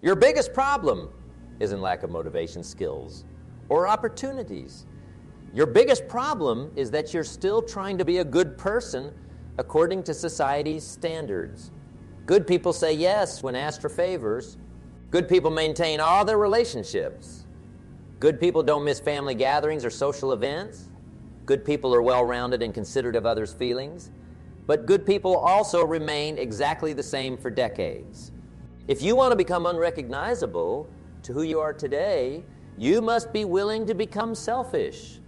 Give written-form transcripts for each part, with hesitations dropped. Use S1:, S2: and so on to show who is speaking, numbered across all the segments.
S1: Your biggest problem isn't lack of motivation skills or opportunities. Your biggest problem is that you're still trying to be a good person according to society's standards. Good people say yes when asked for favors. Good people maintain all their relationships. Good people don't miss family gatherings or social events. Good people are well-rounded and considerate of others' feelings. But good people also remain exactly the same for decades. If you want to become unrecognizable to who you are today, you must be willing to become selfish,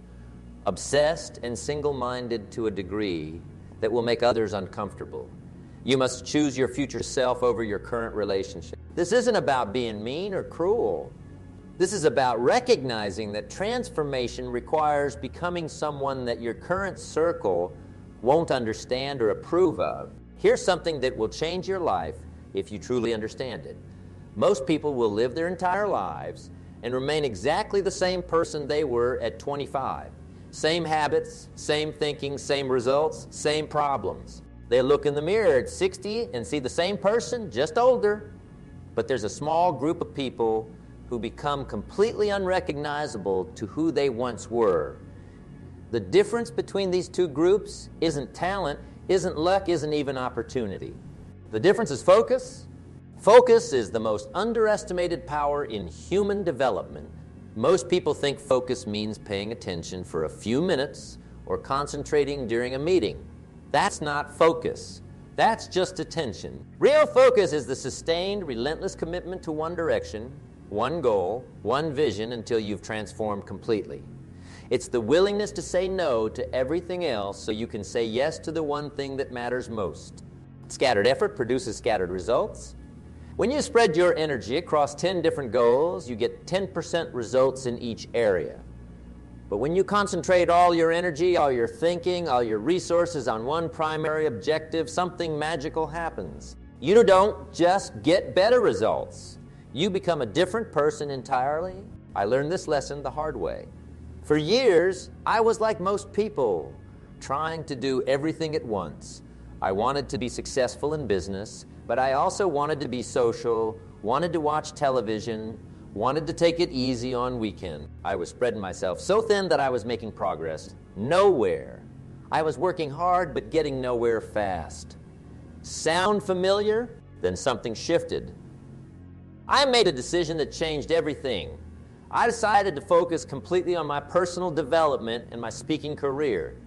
S1: obsessed and single-minded to a degree that will make others uncomfortable. You must choose your future self over your current relationship. This isn't about being mean or cruel. This is about recognizing that transformation requires becoming someone that your current circle won't understand or approve of. Here's something that will change your life if you truly understand it. Most people will live their entire lives and remain exactly the same person they were at 25. Same habits, same thinking, same results, same problems. They look in the mirror at 60 and see the same person, just older. But there's a small group of people who become completely unrecognizable to who they once were. The difference between these two groups isn't talent, isn't luck, isn't even opportunity. The difference is focus. Focus is the most underestimated power in human development. Most people think focus means paying attention for a few minutes or concentrating during a meeting. That's not focus. That's just attention. Real focus is the sustained, relentless commitment to one direction, one goal, one vision until you've transformed completely. It's the willingness to say no to everything else so you can say yes to the one thing that matters most. Scattered effort produces scattered results. When you spread your energy across 10 different goals, you get 10% results in each area. But when you concentrate all your energy, all your thinking, all your resources on one primary objective, something magical happens. You don't just get better results. You become a different person entirely. I learned this lesson the hard way. For years, I was like most people, trying to do everything at once. I wanted to be successful in business, but I also wanted to be social, wanted to watch television, wanted to take it easy on weekend. I was spreading myself so thin that I was making progress nowhere. I was working hard, but getting nowhere fast. Sound familiar? Then something shifted. I made a decision that changed everything. I decided to focus completely on my personal development and my speaking career.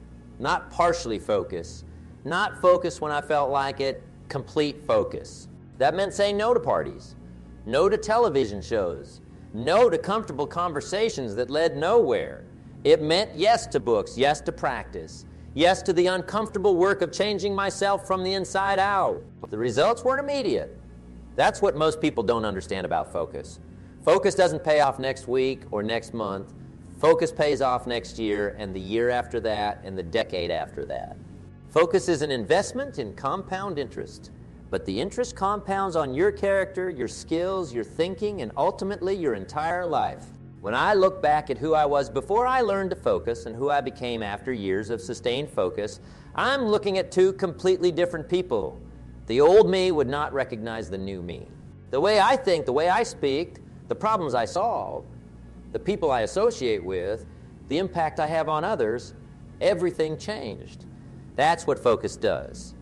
S1: Not partially focus. Not focus when I felt like it. Complete focus. That meant saying no to parties. No to television shows. No to comfortable conversations that led nowhere. It meant yes to books, yes to practice, yes to the uncomfortable work of changing myself from the inside out. The results weren't immediate. That's what most people don't understand about focus. Focus doesn't pay off next week or next month. Focus pays off next year and the year after that and the decade after that. Focus is an investment in compound interest. But the interest compounds on your character, your skills, your thinking, and ultimately your entire life. When I look back at who I was before I learned to focus and who I became after years of sustained focus, I'm looking at two completely different people. The old me would not recognize the new me. The way I think, the way I speak, the problems I solve, the people I associate with, the impact I have on others, everything changed. That's what focus does.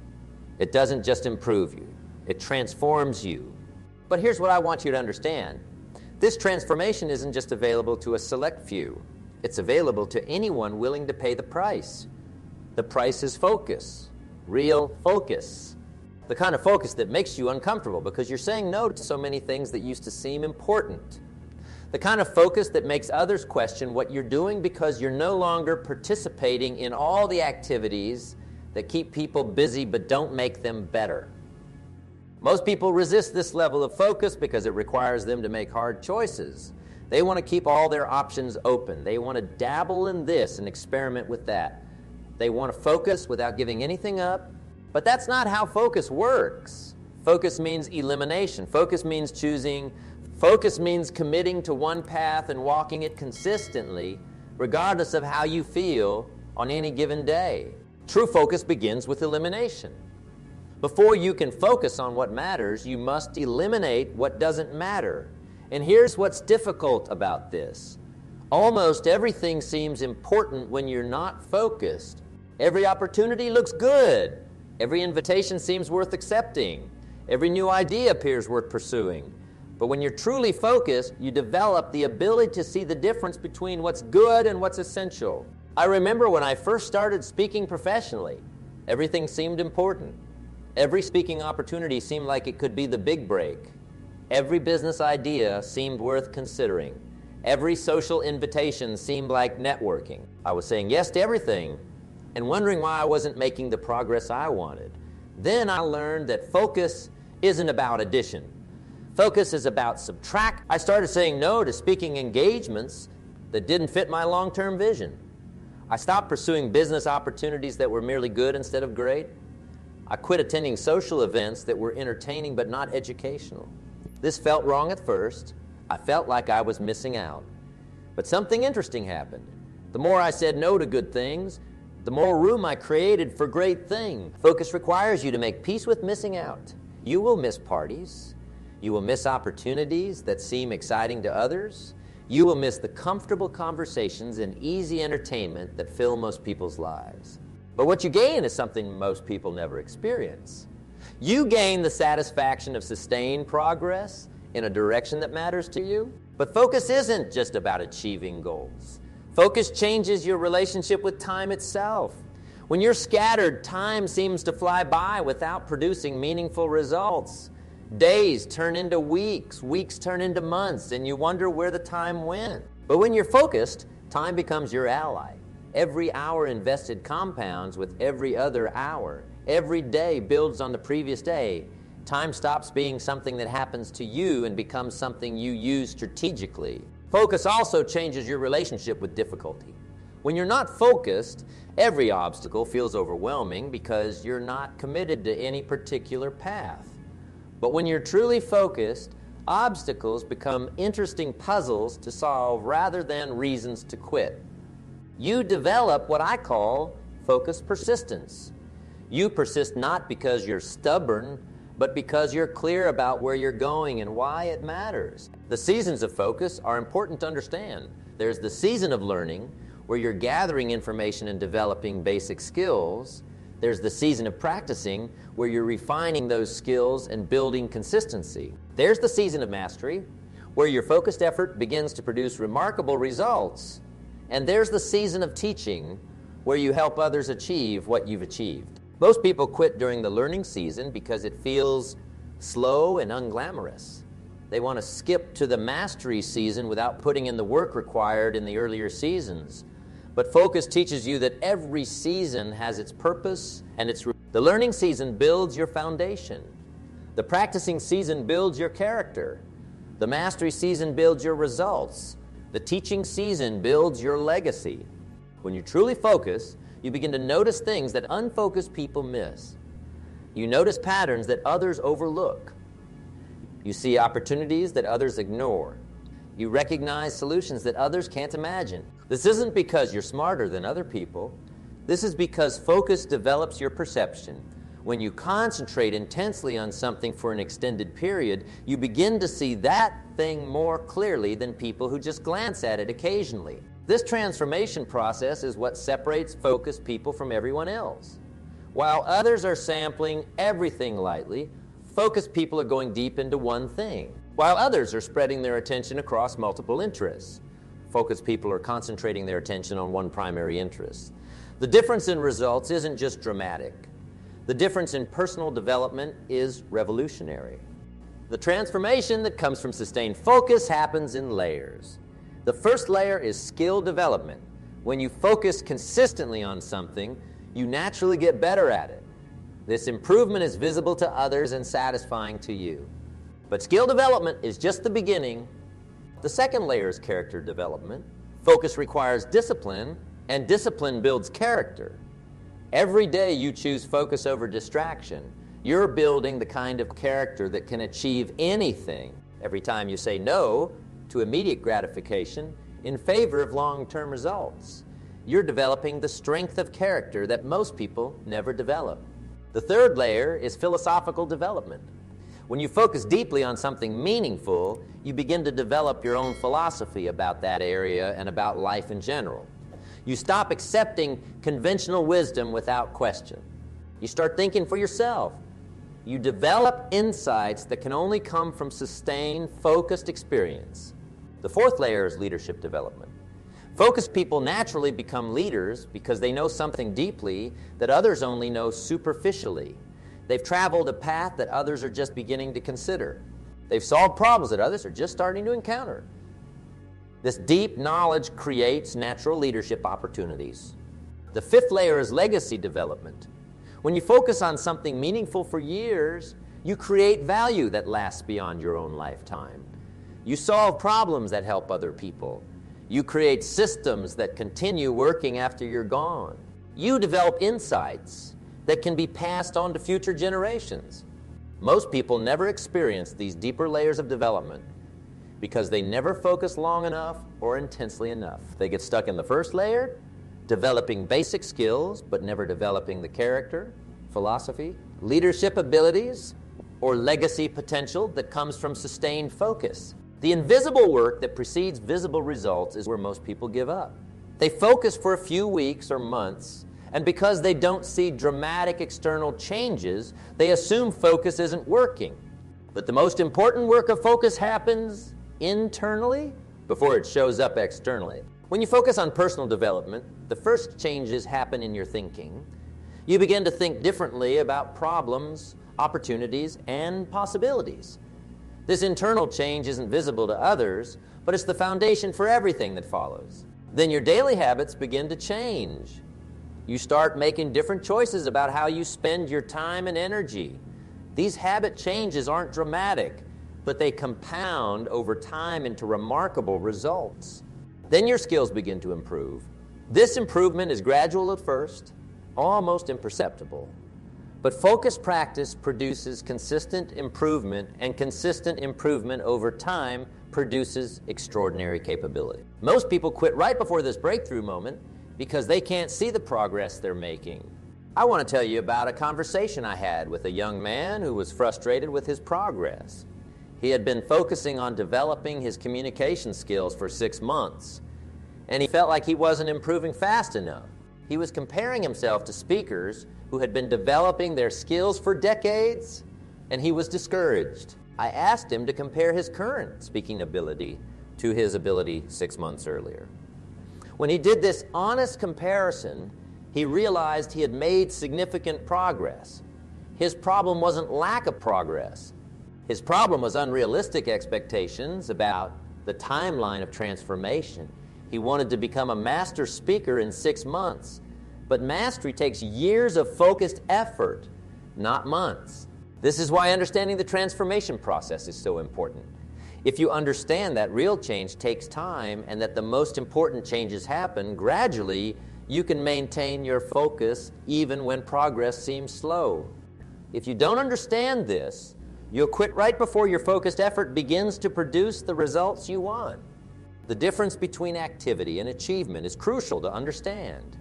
S1: It doesn't just improve you. It transforms you. But here's what I want you to understand. This transformation isn't just available to a select few. It's available to anyone willing to pay the price. The price is focus. Real focus. The kind of focus that makes you uncomfortable because you're saying no to so many things that used to seem important. The kind of focus that makes others question what you're doing because you're no longer participating in all the activities that keep people busy but don't make them better. Most people resist this level of focus because it requires them to make hard choices. They want to keep all their options open. They want to dabble in this and experiment with that. They want to focus without giving anything up, but that's not how focus works. Focus means elimination. Focus means choosing. Focus means committing to one path and walking it consistently, regardless of how you feel on any given day. True focus begins with elimination. Before you can focus on what matters, you must eliminate what doesn't matter. And here's what's difficult about this. Almost everything seems important when you're not focused. Every opportunity looks good. Every invitation seems worth accepting. Every new idea appears worth pursuing. But when you're truly focused, you develop the ability to see the difference between what's good and what's essential. I remember when I first started speaking professionally, everything seemed important. Every speaking opportunity seemed like it could be the big break. Every business idea seemed worth considering. Every social invitation seemed like networking. I was saying yes to everything and wondering why I wasn't making the progress I wanted. Then I learned that focus isn't about addition. Focus is about subtract. I started saying no to speaking engagements that didn't fit my long-term vision. I stopped pursuing business opportunities that were merely good instead of great. I quit attending social events that were entertaining but not educational. This felt wrong at first. I felt like I was missing out. But something interesting happened. The more I said no to good things, the more room I created for great things. Focus requires you to make peace with missing out. You will miss parties. You will miss opportunities that seem exciting to others. You will miss the comfortable conversations and easy entertainment that fill most people's lives. But what you gain is something most people never experience. You gain the satisfaction of sustained progress in a direction that matters to you. But focus isn't just about achieving goals. Focus changes your relationship with time itself. When you're scattered, time seems to fly by without producing meaningful results. Days turn into weeks, weeks turn into months, and you wonder where the time went. But when you're focused, time becomes your ally. Every hour invested compounds with every other hour. Every day builds on the previous day. Time stops being something that happens to you and becomes something you use strategically. Focus also changes your relationship with difficulty. When you're not focused, every obstacle feels overwhelming because you're not committed to any particular path. But when you're truly focused, obstacles become interesting puzzles to solve rather than reasons to quit. You develop what I call focused persistence. You persist not because you're stubborn, but because you're clear about where you're going and why it matters. The seasons of focus are important to understand. There's the season of learning, where you're gathering information and developing basic skills. There's the season of practicing, where you're refining those skills and building consistency. There's the season of mastery, where your focused effort begins to produce remarkable results. And there's the season of teaching, where you help others achieve what you've achieved. Most people quit during the learning season because it feels slow and unglamorous. They want to skip to the mastery season without putting in the work required in the earlier seasons. But focus teaches you that every season has its purpose and the learning season builds your foundation. The practicing season builds your character. The mastery season builds your results. The teaching season builds your legacy. When you truly focus, you begin to notice things that unfocused people miss. You notice patterns that others overlook. You see opportunities that others ignore. You recognize solutions that others can't imagine. This isn't because you're smarter than other people. This is because focus develops your perception. When you concentrate intensely on something for an extended period, you begin to see that thing more clearly than people who just glance at it occasionally. This transformation process is what separates focused people from everyone else. While others are sampling everything lightly, focused people are going deep into one thing. While others are spreading their attention across multiple interests, focused people are concentrating their attention on one primary interest. The difference in results isn't just dramatic. The difference in personal development is revolutionary. The transformation that comes from sustained focus happens in layers. The first layer is skill development. When you focus consistently on something, you naturally get better at it. This improvement is visible to others and satisfying to you. But skill development is just the beginning. The second layer is character development. Focus requires discipline, and discipline builds character. Every day you choose focus over distraction, you're building the kind of character that can achieve anything. Every time you say no to immediate gratification in favor of long-term results, you're developing the strength of character that most people never develop. The third layer is philosophical development. When you focus deeply on something meaningful, you begin to develop your own philosophy about that area and about life in general. You stop accepting conventional wisdom without question. You start thinking for yourself. You develop insights that can only come from sustained, focused experience. The fourth layer is leadership development. Focused people naturally become leaders because they know something deeply that others only know superficially. They've traveled a path that others are just beginning to consider. They've solved problems that others are just starting to encounter. This deep knowledge creates natural leadership opportunities. The fifth layer is legacy development. When you focus on something meaningful for years, you create value that lasts beyond your own lifetime. You solve problems that help other people. You create systems that continue working after you're gone. You develop insights that can be passed on to future generations. Most people never experience these deeper layers of development because they never focus long enough or intensely enough. They get stuck in the first layer, developing basic skills, but never developing the character, philosophy, leadership abilities, or legacy potential that comes from sustained focus. The invisible work that precedes visible results is where most people give up. They focus for a few weeks or months, and because they don't see dramatic external changes, they assume focus isn't working. But the most important work of focus happens internally before it shows up externally. When you focus on personal development, the first changes happen in your thinking. You begin to think differently about problems, opportunities, and possibilities. This internal change isn't visible to others, but it's the foundation for everything that follows. Then your daily habits begin to change. You start making different choices about how you spend your time and energy. These habit changes aren't dramatic, but they compound over time into remarkable results. Then your skills begin to improve. This improvement is gradual at first, almost imperceptible. But focused practice produces consistent improvement, and consistent improvement over time produces extraordinary capability. Most people quit right before this breakthrough moment because they can't see the progress they're making. I want to tell you about a conversation I had with a young man who was frustrated with his progress. He had been focusing on developing his communication skills for 6 months, and he felt like he wasn't improving fast enough. He was comparing himself to speakers who had been developing their skills for decades, and he was discouraged. I asked him to compare his current speaking ability to his ability 6 months earlier. When he did this honest comparison, he realized he had made significant progress. His problem wasn't lack of progress. His problem was unrealistic expectations about the timeline of transformation. He wanted to become a master speaker in 6 months, but mastery takes years of focused effort, not months. This is why understanding the transformation process is so important. If you understand that real change takes time and that the most important changes happen gradually, you can maintain your focus even when progress seems slow. If you don't understand this, you'll quit right before your focused effort begins to produce the results you want. The difference between activity and achievement is crucial to understand.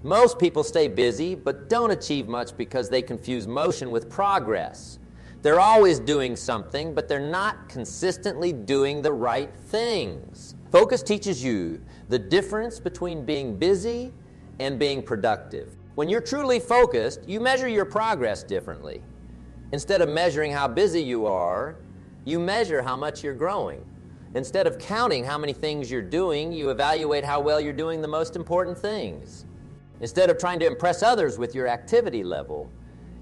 S1: Most people stay busy but don't achieve much because they confuse motion with progress. They're always doing something, but they're not consistently doing the right things. Focus teaches you the difference between being busy and being productive. When you're truly focused, you measure your progress differently. Instead of measuring how busy you are, you measure how much you're growing. Instead of counting how many things you're doing, you evaluate how well you're doing the most important things. Instead of trying to impress others with your activity level,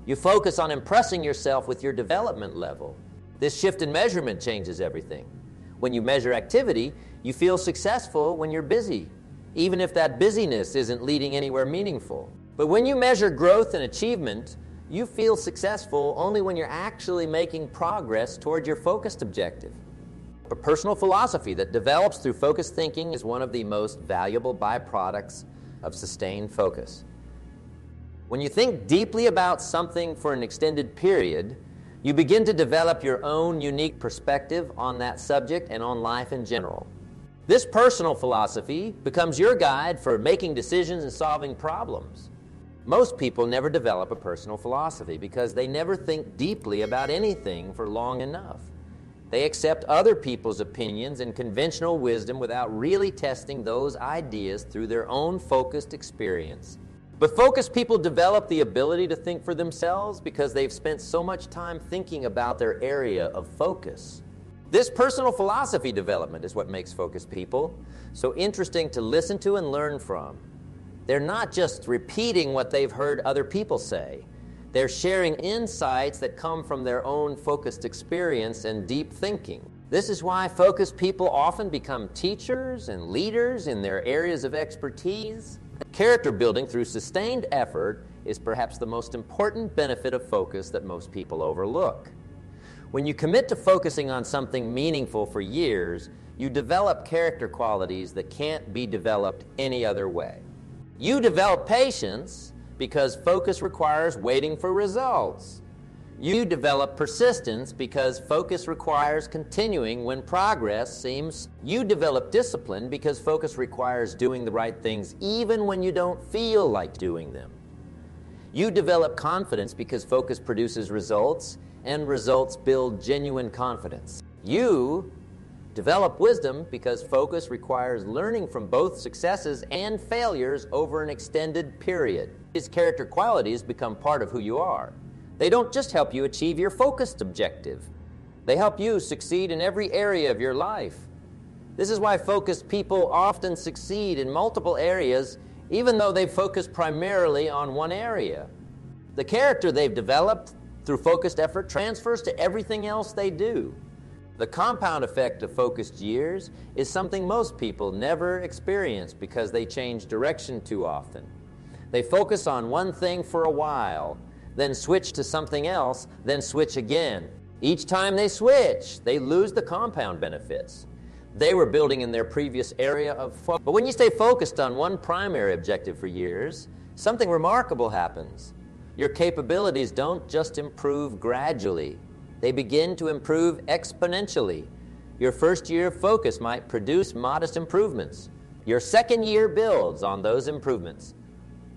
S1: you focus on impressing yourself with your development level. This shift in measurement changes everything. When you measure activity, you feel successful when you're busy, even if that busyness isn't leading anywhere meaningful. But when you measure growth and achievement, you feel successful only when you're actually making progress toward your focused objective. A personal philosophy that develops through focused thinking is one of the most valuable byproducts of sustained focus. When you think deeply about something for an extended period, you begin to develop your own unique perspective on that subject and on life in general. This personal philosophy becomes your guide for making decisions and solving problems. Most people never develop a personal philosophy because they never think deeply about anything for long enough. They accept other people's opinions and conventional wisdom without really testing those ideas through their own focused experience. But focused people develop the ability to think for themselves because they've spent so much time thinking about their area of focus. This personal philosophy development is what makes focused people so interesting to listen to and learn from. They're not just repeating what they've heard other people say. They're sharing insights that come from their own focused experience and deep thinking. This is why focused people often become teachers and leaders in their areas of expertise. Character building through sustained effort is perhaps the most important benefit of focus that most people overlook. When you commit to focusing on something meaningful for years, you develop character qualities that can't be developed any other way. You develop patience because focus requires waiting for results. You develop persistence because focus requires continuing when progress seems. You develop discipline because focus requires doing the right things even when you don't feel like doing them. You develop confidence because focus produces results, and results build genuine confidence. You develop wisdom because focus requires learning from both successes and failures over an extended period. These character qualities become part of who you are. They don't just help you achieve your focused objective. They help you succeed in every area of your life. This is why focused people often succeed in multiple areas, even though they focus primarily on one area. The character they've developed through focused effort transfers to everything else they do. The compound effect of focused years is something most people never experience because they change direction too often. They focus on one thing for a while, then switch to something else, then switch again. Each time they switch, they lose the compound benefits they were building in their previous area of focus. But when you stay focused on one primary objective for years, something remarkable happens. Your capabilities don't just improve gradually. They begin to improve exponentially. Your first year of focus might produce modest improvements. Your second year builds on those improvements.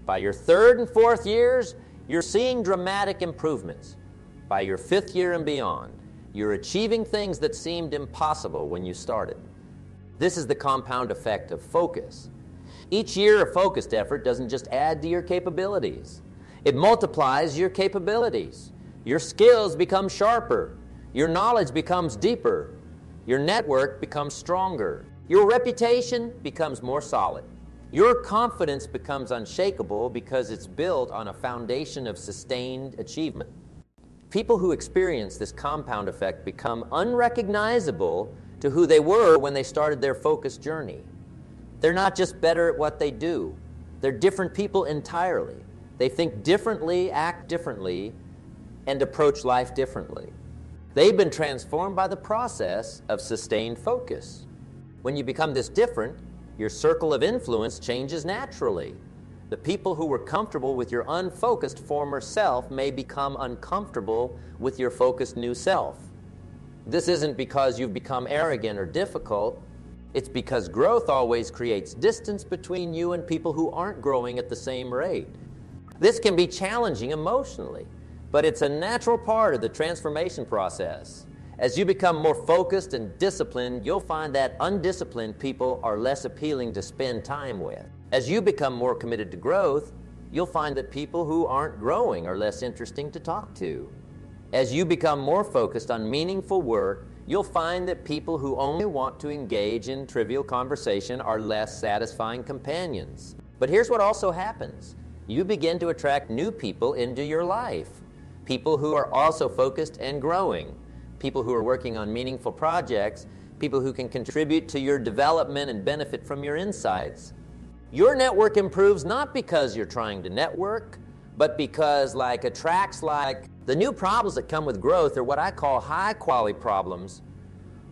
S1: By your third and fourth years, you're seeing dramatic improvements. By your fifth year and beyond, you're achieving things that seemed impossible when you started. This is the compound effect of focus. Each year of focused effort doesn't just add to your capabilities. It multiplies your capabilities. Your skills become sharper. Your knowledge becomes deeper. Your network becomes stronger. Your reputation becomes more solid. Your confidence becomes unshakable because it's built on a foundation of sustained achievement. People who experience this compound effect become unrecognizable to who they were when they started their focused journey. They're not just better at what they do. They're different people entirely. They think differently, act differently, and approach life differently. They've been transformed by the process of sustained focus. When you become this different, your circle of influence changes naturally. The people who were comfortable with your unfocused former self may become uncomfortable with your focused new self. This isn't because you've become arrogant or difficult. It's because growth always creates distance between you and people who aren't growing at the same rate. This can be challenging emotionally, but it's a natural part of the transformation process. As you become more focused and disciplined, you'll find that undisciplined people are less appealing to spend time with. As you become more committed to growth, you'll find that people who aren't growing are less interesting to talk to. As you become more focused on meaningful work, you'll find that people who only want to engage in trivial conversation are less satisfying companions. But here's what also happens. You begin to attract new people into your life. People who are also focused and growing. People who are working on meaningful projects. People who can contribute to your development and benefit from your insights. Your network improves not because you're trying to network, but because the new problems that come with growth are what I call high-quality problems.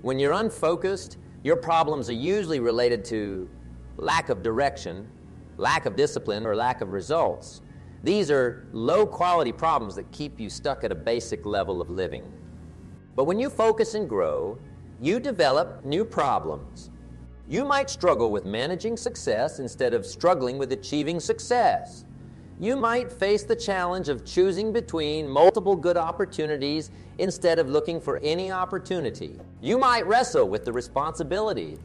S1: When you're unfocused, your problems are usually related to lack of direction, lack of discipline, or lack of results. These are low-quality problems that keep you stuck at a basic level of living. But when you focus and grow, you develop new problems. You might struggle with managing success instead of struggling with achieving success. You might face the challenge of choosing between multiple good opportunities instead of looking for any opportunity. You might wrestle with the responsibility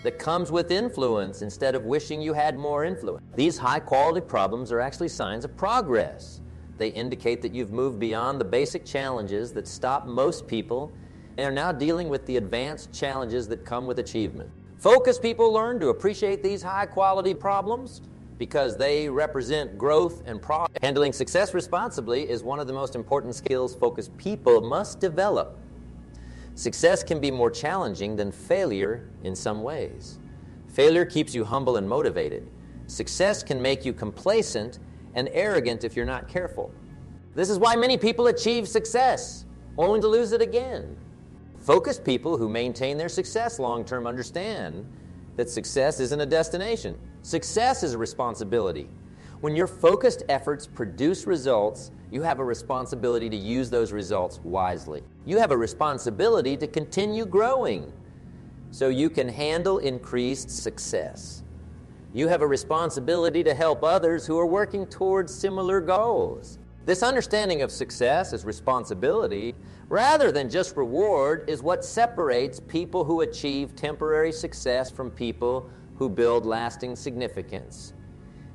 S1: that comes with influence instead of wishing you had more influence. These high-quality problems are actually signs of progress. They indicate that you've moved beyond the basic challenges that stop most people and are now dealing with the advanced challenges that come with achievement. Focused people learn to appreciate these high-quality problems because they represent growth and progress. Handling success responsibly is one of the most important skills focused people must develop. Success can be more challenging than failure in some ways. Failure keeps you humble and motivated. Success can make you complacent and arrogant if you're not careful. This is why many people achieve success, only to lose it again. Focused people who maintain their success long-term understand that success isn't a destination. Success is a responsibility. When your focused efforts produce results, you have a responsibility to use those results wisely. You have a responsibility to continue growing so you can handle increased success. You have a responsibility to help others who are working towards similar goals. This understanding of success as responsibility, rather than just reward, is what separates people who achieve temporary success from people who build lasting significance.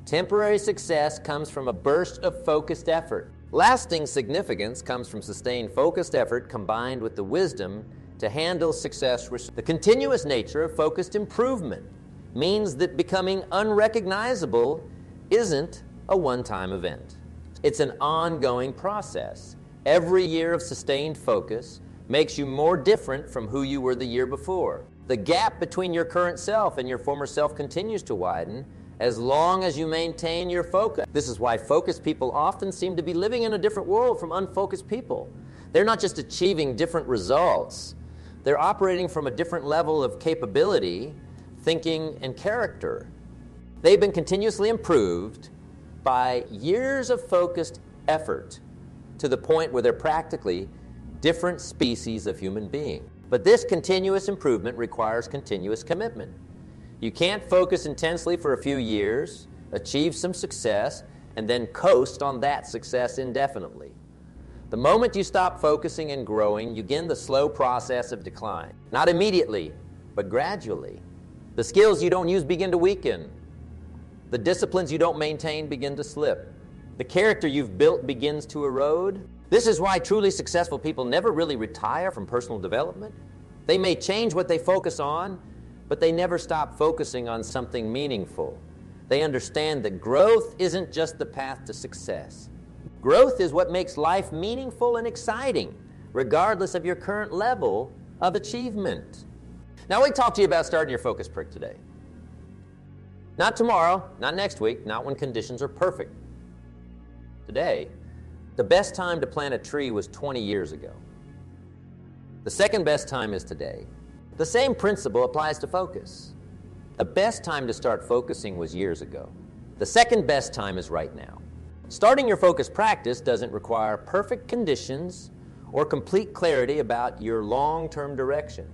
S1: Temporary success comes from a burst of focused effort. Lasting significance comes from sustained focused effort combined with the wisdom to handle success. The continuous nature of focused improvement means that becoming unrecognizable isn't a one-time event. It's an ongoing process. Every year of sustained focus makes you more different from who you were the year before. The gap between your current self and your former self continues to widen as long as you maintain your focus. This is why focused people often seem to be living in a different world from unfocused people. They're not just achieving different results. They're operating from a different level of capability, thinking, and character. They've been continuously improved by years of focused effort to the point where they're practically different species of human being. But this continuous improvement requires continuous commitment. You can't focus intensely for a few years, achieve some success, and then coast on that success indefinitely. The moment you stop focusing and growing, you begin the slow process of decline. Not immediately, but gradually. The skills you don't use begin to weaken. The disciplines you don't maintain begin to slip. The character you've built begins to erode. This is why truly successful people never really retire from personal development. They may change what they focus on, but they never stop focusing on something meaningful. They understand that growth isn't just the path to success. Growth is what makes life meaningful and exciting, regardless of your current level of achievement. Now, let me talk to you about starting your focus perk today. Not tomorrow, not next week, not when conditions are perfect. Today, the best time to plant a tree was 20 years ago. The second best time is today. The same principle applies to focus. The best time to start focusing was years ago. The second best time is right now. Starting your focus practice doesn't require perfect conditions or complete clarity about your long-term direction.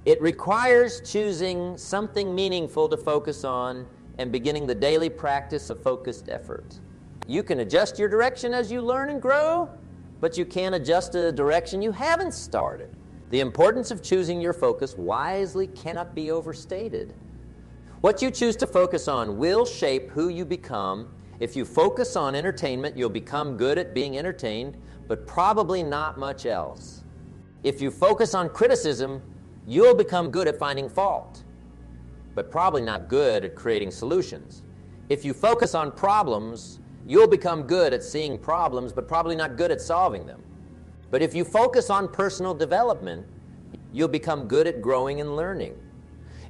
S1: It requires choosing something meaningful to focus on and beginning the daily practice of focused effort. You can adjust your direction as you learn and grow, but you can't adjust a direction you haven't started. The importance of choosing your focus wisely cannot be overstated. What you choose to focus on will shape who you become. If you focus on entertainment, you'll become good at being entertained, but probably not much else. If you focus on criticism, you'll become good at finding fault, but probably not good at creating solutions. If you focus on problems, you'll become good at seeing problems, but probably not good at solving them. But if you focus on personal development, you'll become good at growing and learning.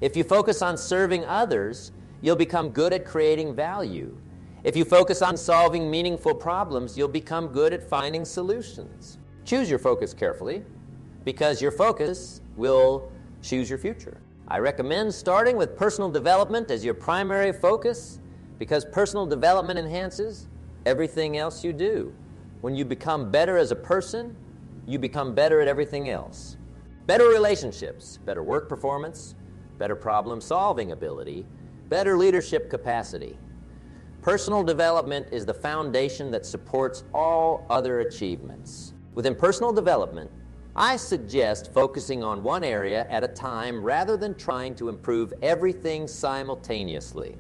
S1: If you focus on serving others, you'll become good at creating value. If you focus on solving meaningful problems, you'll become good at finding solutions. Choose your focus carefully, because your focus will choose your future. I recommend starting with personal development as your primary focus, because personal development enhances everything else you do. When you become better as a person, you become better at everything else. Better relationships, better work performance, better problem-solving ability, better leadership capacity. Personal development is the foundation that supports all other achievements. Within personal development, I suggest focusing on one area at a time rather than trying to improve everything simultaneously.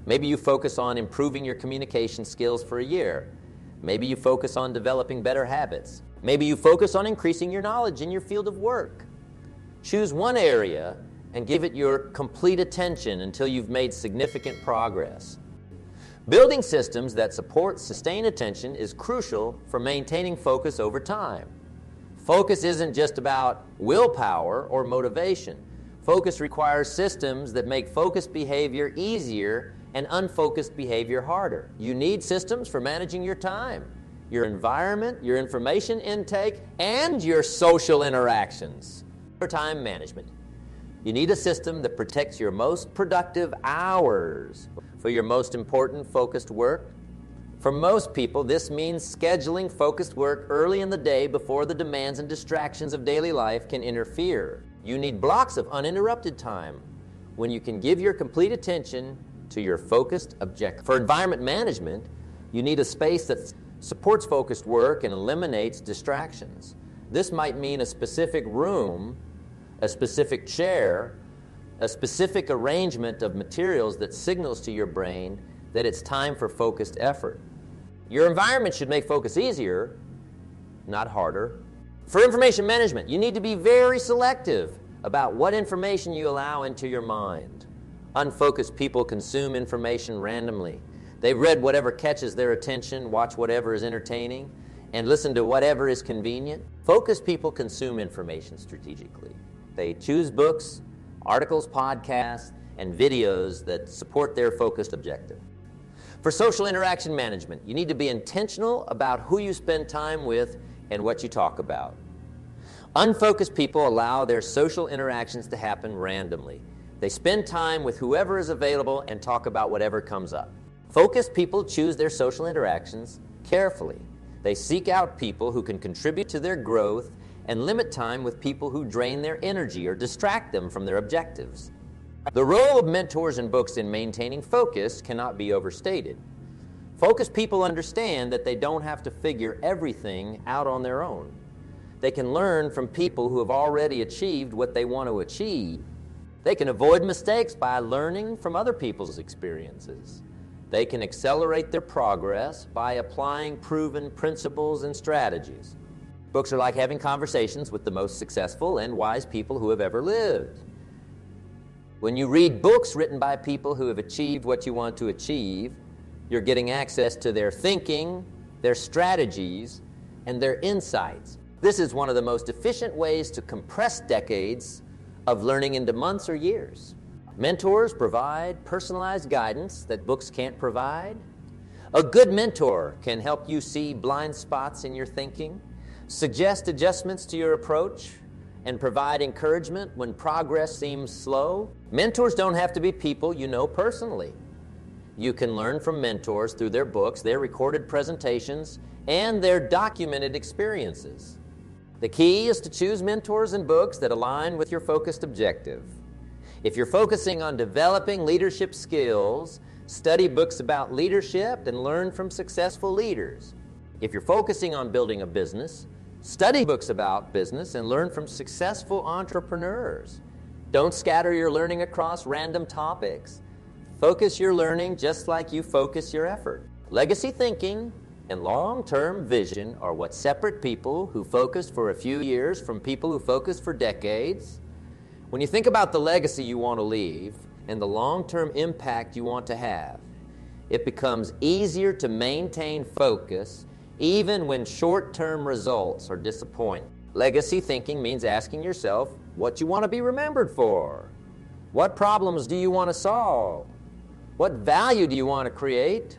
S1: Maybe you focus on improving your communication skills for a year. Maybe you focus on developing better habits. Maybe you focus on increasing your knowledge in your field of work. Choose one area and give it your complete attention until you've made significant progress. Building systems that support sustained attention is crucial for maintaining focus over time. Focus isn't just about willpower or motivation. Focus requires systems that make focused behavior easier and unfocused behavior harder. You need systems for managing your time, your environment, your information intake, and your social interactions. For time management, you need a system that protects your most productive hours for your most important focused work. For most people, this means scheduling focused work early in the day before the demands and distractions of daily life can interfere. You need blocks of uninterrupted time when you can give your complete attention to your focused objective. For environment management, you need a space that supports focused work and eliminates distractions. This might mean a specific room, a specific chair, a specific arrangement of materials that signals to your brain that it's time for focused effort. Your environment should make focus easier, not harder. For information management, you need to be very selective about what information you allow into your mind. Unfocused people consume information randomly. They've read whatever catches their attention, watch whatever is entertaining, and listen to whatever is convenient. Focused people consume information strategically. They choose books, articles, podcasts, and videos that support their focused objective. For social interaction management, you need to be intentional about who you spend time with and what you talk about. Unfocused people allow their social interactions to happen randomly. They spend time with whoever is available and talk about whatever comes up. Focused people choose their social interactions carefully. They seek out people who can contribute to their growth and limit time with people who drain their energy or distract them from their objectives. The role of mentors and books in maintaining focus cannot be overstated. Focused people understand that they don't have to figure everything out on their own. They can learn from people who have already achieved what they want to achieve. They can avoid mistakes by learning from other people's experiences. They can accelerate their progress by applying proven principles and strategies. Books are like having conversations with the most successful and wise people who have ever lived. When you read books written by people who have achieved what you want to achieve, you're getting access to their thinking, their strategies, and their insights. This is one of the most efficient ways to compress decades of learning into months or years. Mentors provide personalized guidance that books can't provide. A good mentor can help you see blind spots in your thinking, suggest adjustments to your approach, and provide encouragement when progress seems slow. Mentors don't have to be people you know personally. You can learn from mentors through their books, their recorded presentations, and their documented experiences. The key is to choose mentors and books that align with your focused objective. If you're focusing on developing leadership skills, study books about leadership and learn from successful leaders. If you're focusing on building a business, study books about business and learn from successful entrepreneurs. Don't scatter your learning across random topics. Focus your learning just like you focus your effort. Legacy thinking and long-term vision are what separate people who focus for a few years from people who focus for decades. When you think about the legacy you want to leave and the long-term impact you want to have, it becomes easier to maintain focus even when short-term results are disappointing. Legacy thinking means asking yourself what you want to be remembered for. What problems do you want to solve? What value do you want to create?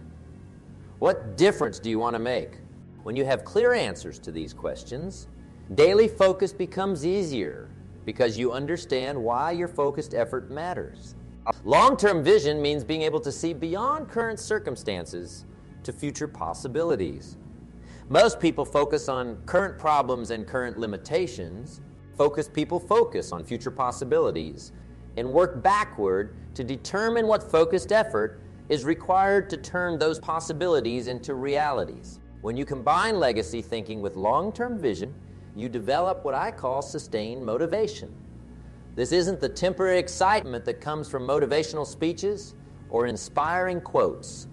S1: What difference do you want to make? When you have clear answers to these questions, daily focus becomes easier because you understand why your focused effort matters. Long-term vision means being able to see beyond current circumstances to future possibilities. Most people focus on current problems and current limitations. Focused people focus on future possibilities and work backward to determine what focused effort is required to turn those possibilities into realities. When you combine legacy thinking with long-term vision, you develop what I call sustained motivation. This isn't the temporary excitement that comes from motivational speeches or inspiring quotes.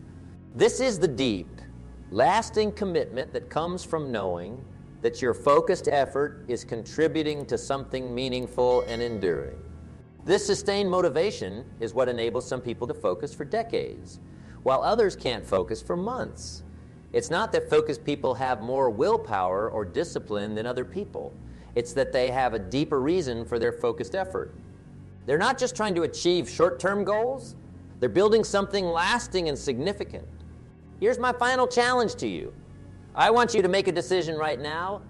S1: This is the deep, lasting commitment that comes from knowing that your focused effort is contributing to something meaningful and enduring. This sustained motivation is what enables some people to focus for decades, while others can't focus for months. It's not that focused people have more willpower or discipline than other people. It's that they have a deeper reason for their focused effort. They're not just trying to achieve short-term goals, they're building something lasting and significant. Here's my final challenge to you. I want you to make a decision right now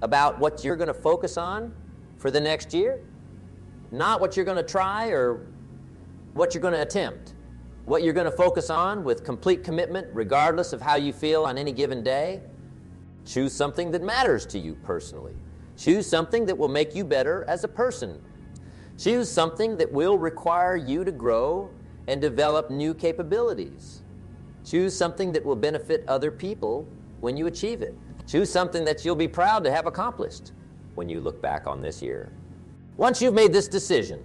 S1: about what you're going to focus on for the next year. Not what you're going to try or what you're going to attempt. What you're going to focus on with complete commitment, regardless of how you feel on any given day. Choose something that matters to you personally. Choose something that will make you better as a person. Choose something that will require you to grow and develop new capabilities. Choose something that will benefit other people when you achieve it. Choose something that you'll be proud to have accomplished when you look back on this year. Once you've made this decision,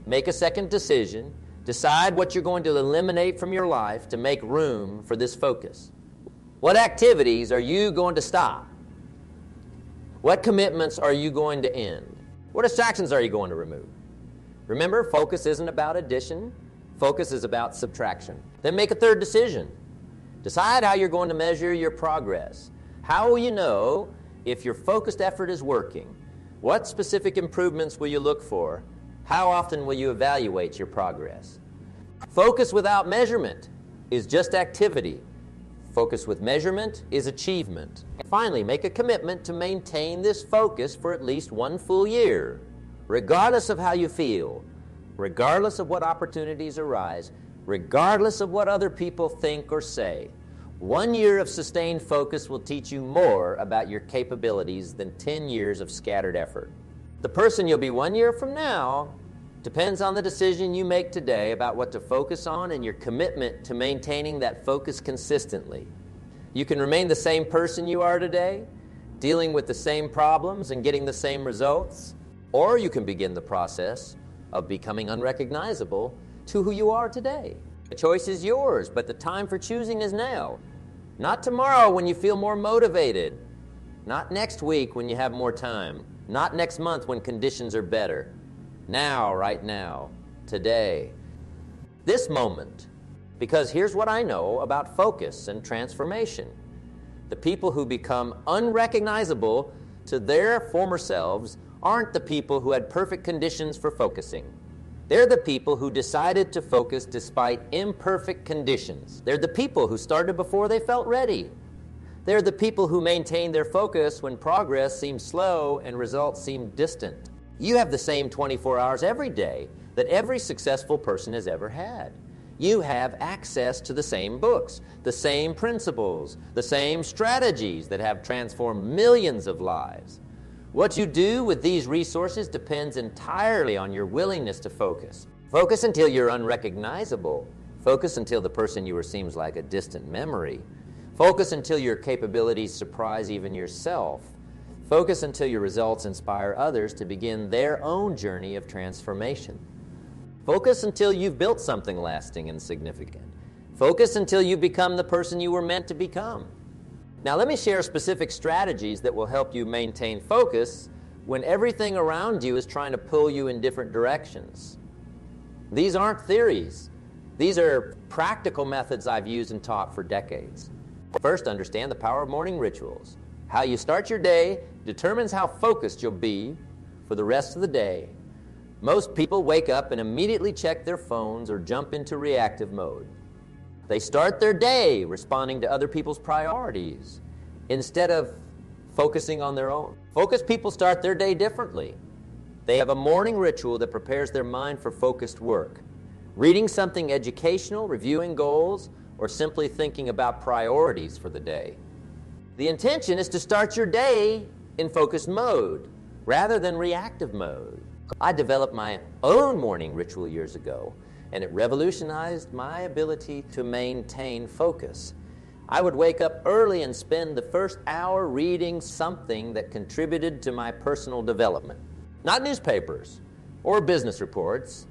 S1: make a second decision. Decide what you're going to eliminate from your life to make room for this focus. What activities are you going to stop? What commitments are you going to end? What distractions are you going to remove? Remember, focus isn't about addition. Focus is about subtraction. Then make a third decision. Decide how you're going to measure your progress. How will you know if your focused effort is working? What specific improvements will you look for? How often will you evaluate your progress? Focus without measurement is just activity. Focus with measurement is achievement. Finally, make a commitment to maintain this focus for at least one full year, regardless of how you feel, regardless of what opportunities arise, regardless of what other people think or say. 1 year of sustained focus will teach you more about your capabilities than 10 years of scattered effort. The person you'll be 1 year from now depends on the decision you make today about what to focus on and your commitment to maintaining that focus consistently. You can remain the same person you are today, dealing with the same problems and getting the same results, or you can begin the process of becoming unrecognizable to who you are today. The choice is yours, but the time for choosing is now. Not tomorrow when you feel more motivated. Not next week when you have more time. Not next month when conditions are better. Now, right now, today. This moment. Because here's what I know about focus and transformation. The people who become unrecognizable to their former selves aren't the people who had perfect conditions for focusing. They're the people who decided to focus despite imperfect conditions. They're the people who started before they felt ready. They're the people who maintained their focus when progress seemed slow and results seemed distant. You have the same 24 hours every day that every successful person has ever had. You have access to the same books, the same principles, the same strategies that have transformed millions of lives. What you do with these resources depends entirely on your willingness to focus. Focus until you're unrecognizable. Focus until the person you were seems like a distant memory. Focus until your capabilities surprise even yourself. Focus until your results inspire others to begin their own journey of transformation. Focus until you've built something lasting and significant. Focus until you become the person you were meant to become. Now let me share specific strategies that will help you maintain focus when everything around you is trying to pull you in different directions. These aren't theories. These are practical methods I've used and taught for decades. First, understand the power of morning rituals. How you start your day determines how focused you'll be for the rest of the day. Most people wake up and immediately check their phones or jump into reactive mode. They start their day responding to other people's priorities instead of focusing on their own. Focused people start their day differently. They have a morning ritual that prepares their mind for focused work. Reading something educational, reviewing goals, or simply thinking about priorities for the day. The intention is to start your day in focused mode rather than reactive mode. I developed my own morning ritual years ago, and it revolutionized my ability to maintain focus. I would wake up early and spend the first hour reading something that contributed to my personal development. Not newspapers or business reports,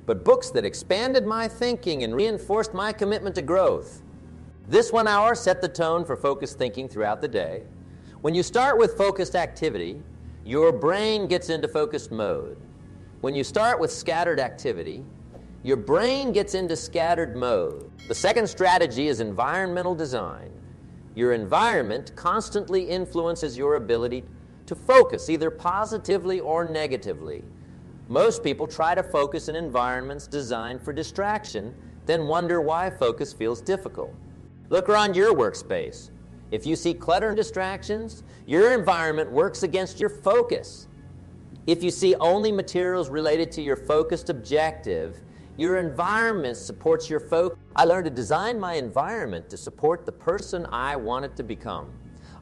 S1: but books that expanded my thinking and reinforced my commitment to growth. This 1 hour set the tone for focused thinking throughout the day. When you start with focused activity, your brain gets into focused mode. When you start with scattered activity, your brain gets into scattered mode. The second strategy is environmental design. Your environment constantly influences your ability to focus, either positively or negatively. Most people try to focus in environments designed for distraction, then wonder why focus feels difficult. Look around your workspace. If you see clutter and distractions, your environment works against your focus. If you see only materials related to your focused objective, your environment supports your focus. I learned to design my environment to support the person I wanted to become.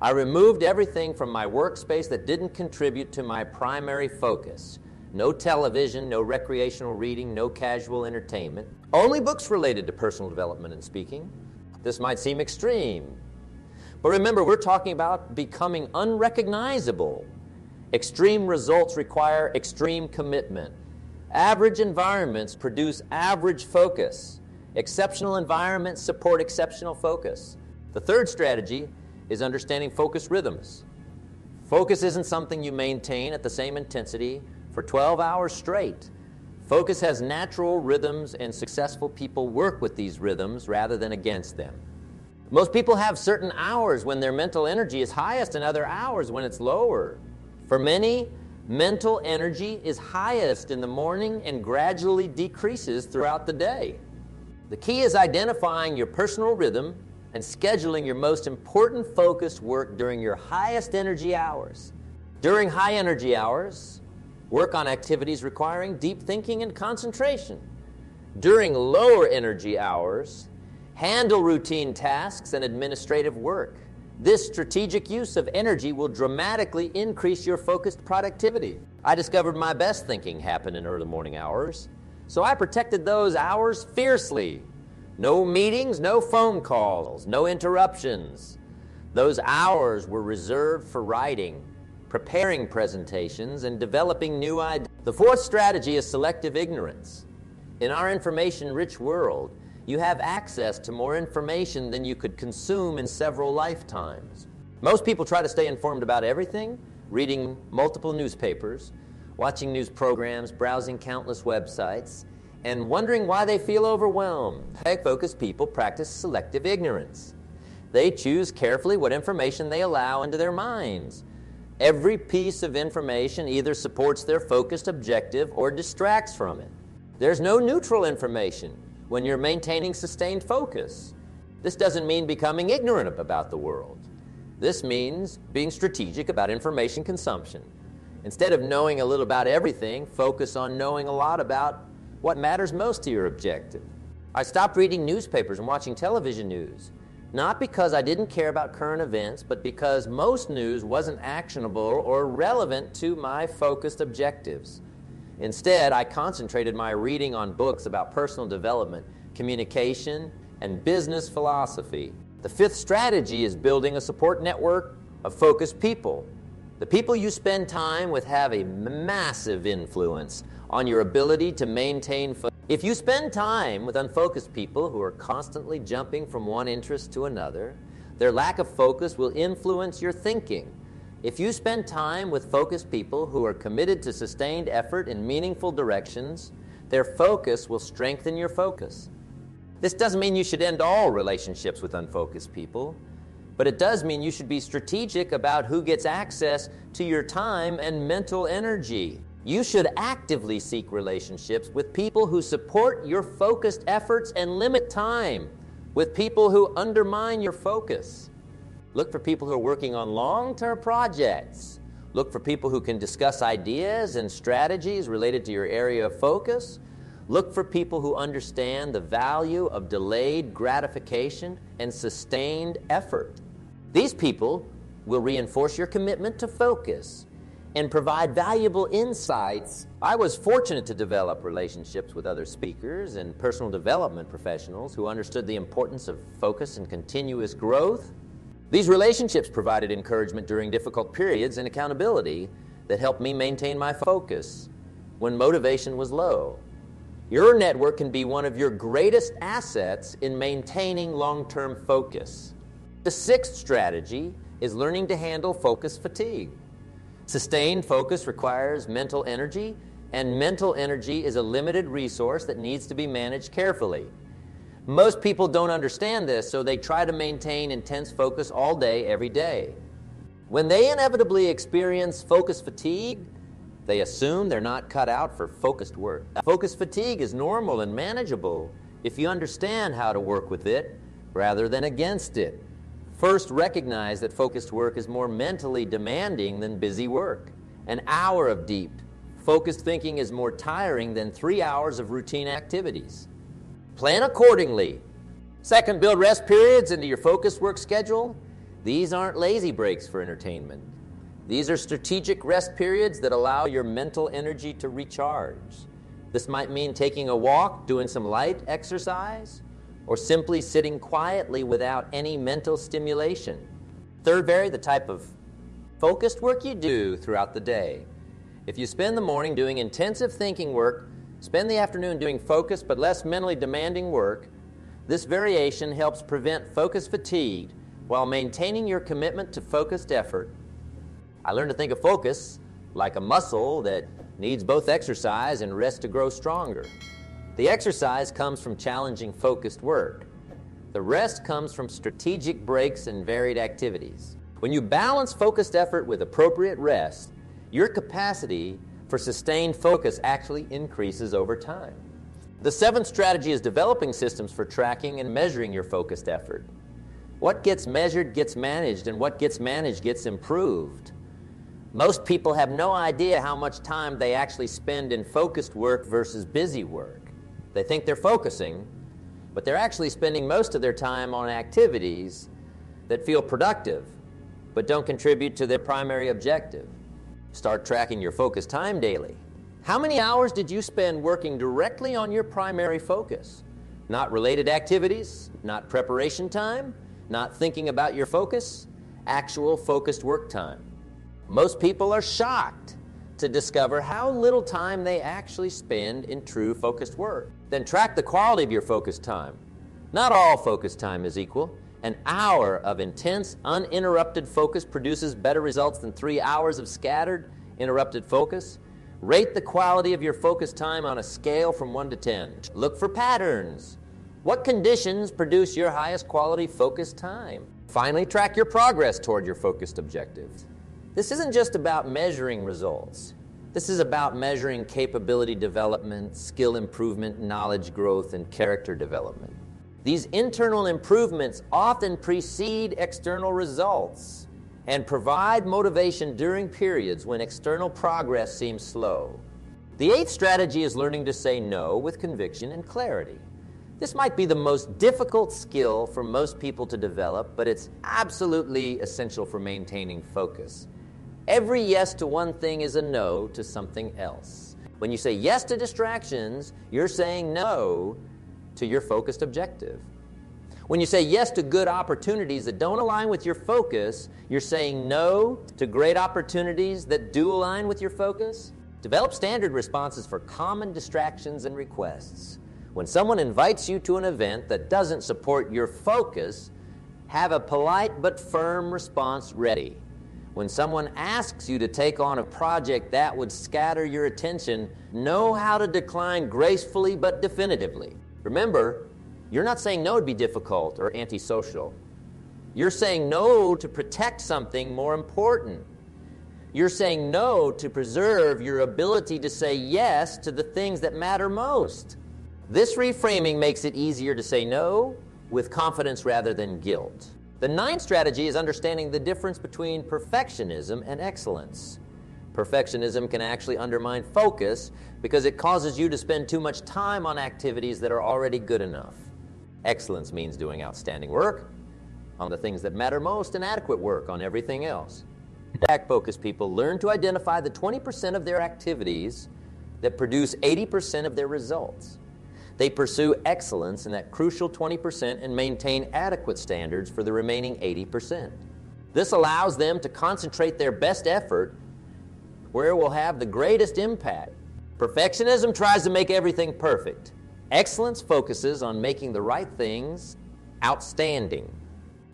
S1: I removed everything from my workspace that didn't contribute to my primary focus. No television, no recreational reading, no casual entertainment. Only books related to personal development and speaking. This might seem extreme, but remember, we're talking about becoming unrecognizable. Extreme results require extreme commitment. Average environments produce average focus. Exceptional environments support exceptional focus. The third strategy is understanding focus rhythms. Focus isn't something you maintain at the same intensity for 12 hours straight. Focus has natural rhythms, and successful people work with these rhythms rather than against them. Most people have certain hours when their mental energy is highest and other hours when it's lower. For many, mental energy is highest in the morning and gradually decreases throughout the day. The key is identifying your personal rhythm and scheduling your most important focused work during your highest energy hours. During high energy hours, work on activities requiring deep thinking and concentration. During lower energy hours, handle routine tasks and administrative work. This strategic use of energy will dramatically increase your focused productivity. I discovered my best thinking happened in early morning hours, so I protected those hours fiercely. No meetings, no phone calls, no interruptions. Those hours were reserved for writing, preparing presentations, and developing new ideas. The fourth strategy is selective ignorance. In our information-rich world, you have access to more information than you could consume in several lifetimes. Most people try to stay informed about everything, reading multiple newspapers, watching news programs, browsing countless websites, and wondering why they feel overwhelmed. High-focused people practice selective ignorance. They choose carefully what information they allow into their minds. Every piece of information either supports their focused objective or distracts from it. There's no neutral information when you're maintaining sustained focus. This doesn't mean becoming ignorant about the world. This means being strategic about information consumption. Instead of knowing a little about everything, focus on knowing a lot about what matters most to your objective. I stopped reading newspapers and watching television news, not because I didn't care about current events, but because most news wasn't actionable or relevant to my focused objectives. Instead, I concentrated my reading on books about personal development, communication, and business philosophy. The fifth strategy is building a support network of focused people. The people you spend time with have a massive influence on your ability to maintain focus. If you spend time with unfocused people who are constantly jumping from one interest to another, their lack of focus will influence your thinking. If you spend time with focused people who are committed to sustained effort in meaningful directions, their focus will strengthen your focus. This doesn't mean you should end all relationships with unfocused people, but it does mean you should be strategic about who gets access to your time and mental energy. You should actively seek relationships with people who support your focused efforts and limit time with people who undermine your focus. Look for people who are working on long-term projects. Look for people who can discuss ideas and strategies related to your area of focus. Look for people who understand the value of delayed gratification and sustained effort. These people will reinforce your commitment to focus and provide valuable insights. I was fortunate to develop relationships with other speakers and personal development professionals who understood the importance of focus and continuous growth. These relationships provided encouragement during difficult periods and accountability that helped me maintain my focus when motivation was low. Your network can be one of your greatest assets in maintaining long-term focus. The sixth strategy is learning to handle focus fatigue. Sustained focus requires mental energy, and mental energy is a limited resource that needs to be managed carefully. Most people don't understand this, so they try to maintain intense focus all day, every day. When they inevitably experience focus fatigue, they assume they're not cut out for focused work. Focus fatigue is normal and manageable if you understand how to work with it rather than against it. First, recognize that focused work is more mentally demanding than busy work. An hour of deep, focused thinking is more tiring than 3 hours of routine activities. Plan accordingly. Second, build rest periods into your focused work schedule. These aren't lazy breaks for entertainment. These are strategic rest periods that allow your mental energy to recharge. This might mean taking a walk, doing some light exercise, or simply sitting quietly without any mental stimulation. Third, vary the type of focused work you do throughout the day. If you spend the morning doing intensive thinking work, spend the afternoon doing focused but less mentally demanding work. This variation helps prevent focus fatigue while maintaining your commitment to focused effort. I learned to think of focus like a muscle that needs both exercise and rest to grow stronger. The exercise comes from challenging focused work. The rest comes from strategic breaks and varied activities. When you balance focused effort with appropriate rest, your capacity for sustained focus actually increases over time. The seventh strategy is developing systems for tracking and measuring your focused effort. What gets measured gets managed, and what gets managed gets improved. Most people have no idea how much time they actually spend in focused work versus busy work. They think they're focusing, but they're actually spending most of their time on activities that feel productive, but don't contribute to their primary objective. Start tracking your focus time daily. How many hours did you spend working directly on your primary focus? Not related activities, not preparation time, not thinking about your focus, actual focused work time. Most people are shocked to discover how little time they actually spend in true focused work. Then track the quality of your focused time. Not all focused time is equal. An hour of intense, uninterrupted focus produces better results than 3 hours of scattered, interrupted focus. Rate the quality of your focused time on a scale from 1 to 10. Look for patterns. What conditions produce your highest quality focused time? Finally, track your progress toward your focused objectives. This isn't just about measuring results. This is about measuring capability development, skill improvement, knowledge growth, and character development. These internal improvements often precede external results and provide motivation during periods when external progress seems slow. The eighth strategy is learning to say no with conviction and clarity. This might be the most difficult skill for most people to develop, but it's absolutely essential for maintaining focus. Every yes to one thing is a no to something else. When you say yes to distractions, you're saying no to your focused objective. When you say yes to good opportunities that don't align with your focus, you're saying no to great opportunities that do align with your focus. Develop standard responses for common distractions and requests. When someone invites you to an event that doesn't support your focus, have a polite but firm response ready. When someone asks you to take on a project that would scatter your attention, know how to decline gracefully but definitively. Remember, you're not saying no to be difficult or antisocial. You're saying no to protect something more important. You're saying no to preserve your ability to say yes to the things that matter most. This reframing makes it easier to say no with confidence rather than guilt. The ninth strategy is understanding the difference between perfectionism and excellence. Perfectionism can actually undermine focus because it causes you to spend too much time on activities that are already good enough. Excellence means doing outstanding work on the things that matter most and adequate work on everything else. Focused people learn to identify the 20% of their activities that produce 80% of their results. They pursue excellence in that crucial 20% and maintain adequate standards for the remaining 80%. This allows them to concentrate their best effort where it will have the greatest impact. Perfectionism tries to make everything perfect. Excellence focuses on making the right things outstanding.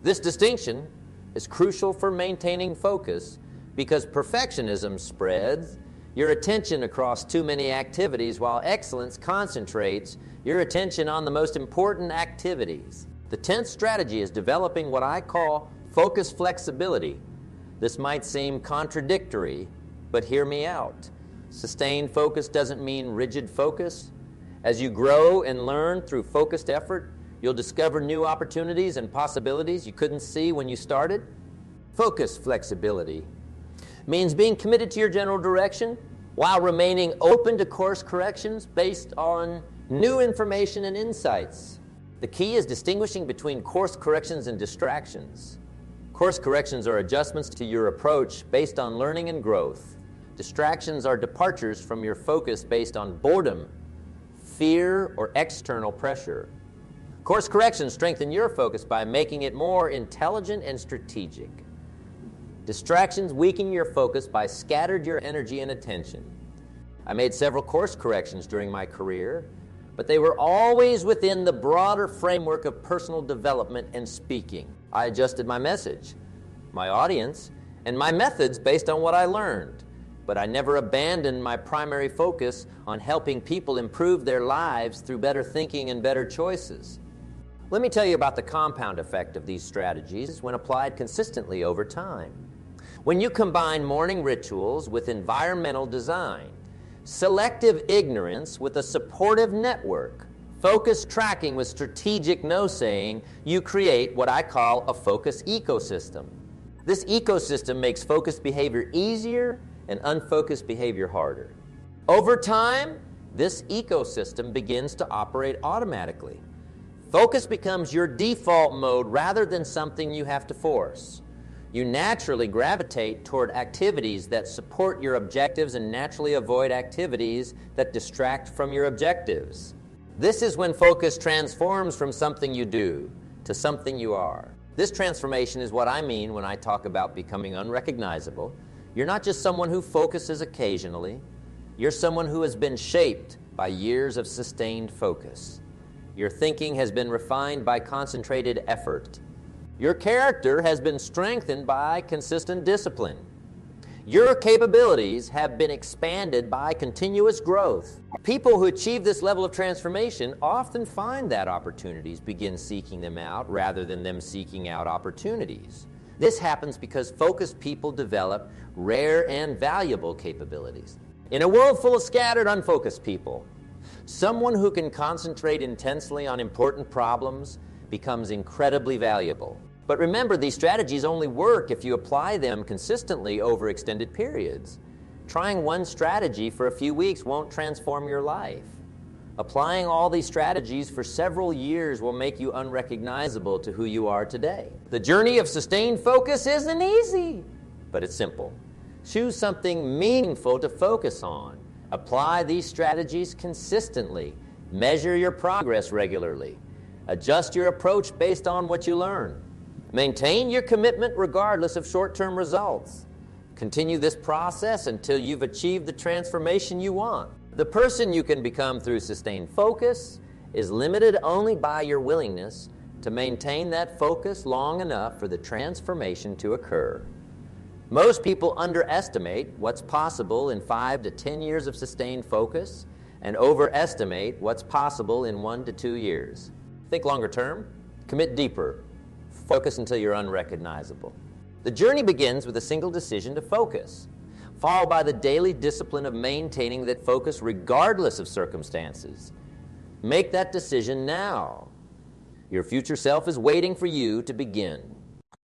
S1: This distinction is crucial for maintaining focus because perfectionism spreads your attention across too many activities while excellence concentrates your attention on the most important activities. The 10th strategy is developing what I call focus flexibility. This might seem contradictory, but hear me out. Sustained focus doesn't mean rigid focus. As you grow and learn through focused effort, you'll discover new opportunities and possibilities you couldn't see when you started. Focus flexibility means being committed to your general direction while remaining open to course corrections based on new information and insights. The key is distinguishing between course corrections and distractions. Course corrections are adjustments to your approach based on learning and growth. Distractions are departures from your focus based on boredom, fear, or external pressure. Course corrections strengthen your focus by making it more intelligent and strategic. Distractions weaken your focus by scattering your energy and attention. I made several course corrections during my career, but they were always within the broader framework of personal development and speaking. I adjusted my message, my audience, and my methods based on what I learned, but I never abandoned my primary focus on helping people improve their lives through better thinking and better choices. Let me tell you about the compound effect of these strategies when applied consistently over time. When you combine morning rituals with environmental design, selective ignorance with a supportive network, focused tracking with strategic no-saying, you create what I call a focus ecosystem. This ecosystem makes focused behavior easier and unfocused behavior harder. Over time, this ecosystem begins to operate automatically. Focus becomes your default mode rather than something you have to force. You naturally gravitate toward activities that support your objectives and naturally avoid activities that distract from your objectives. This is when focus transforms from something you do to something you are. This transformation is what I mean when I talk about becoming unrecognizable. You're not just someone who focuses occasionally. You're someone who has been shaped by years of sustained focus. Your thinking has been refined by concentrated effort. Your character has been strengthened by consistent discipline. Your capabilities have been expanded by continuous growth. People who achieve this level of transformation often find that opportunities begin seeking them out rather than them seeking out opportunities. This happens because focused people develop rare and valuable capabilities. In a world full of scattered, unfocused people, someone who can concentrate intensely on important problems becomes incredibly valuable. But remember, these strategies only work if you apply them consistently over extended periods. Trying one strategy for a few weeks won't transform your life. Applying all these strategies for several years will make you unrecognizable to who you are today. The journey of sustained focus isn't easy, but it's simple. Choose something meaningful to focus on. Apply these strategies consistently. Measure your progress regularly. Adjust your approach based on what you learn. Maintain your commitment regardless of short-term results. Continue this process until you've achieved the transformation you want. The person you can become through sustained focus is limited only by your willingness to maintain that focus long enough for the transformation to occur. Most people underestimate what's possible in 5 to 10 years of sustained focus and overestimate what's possible in 1 to 2 years. Think longer term, commit deeper. Focus until you're unrecognizable. The journey begins with a single decision to focus, followed by the daily discipline of maintaining that focus regardless of circumstances. Make that decision now. Your future self is waiting for you to begin.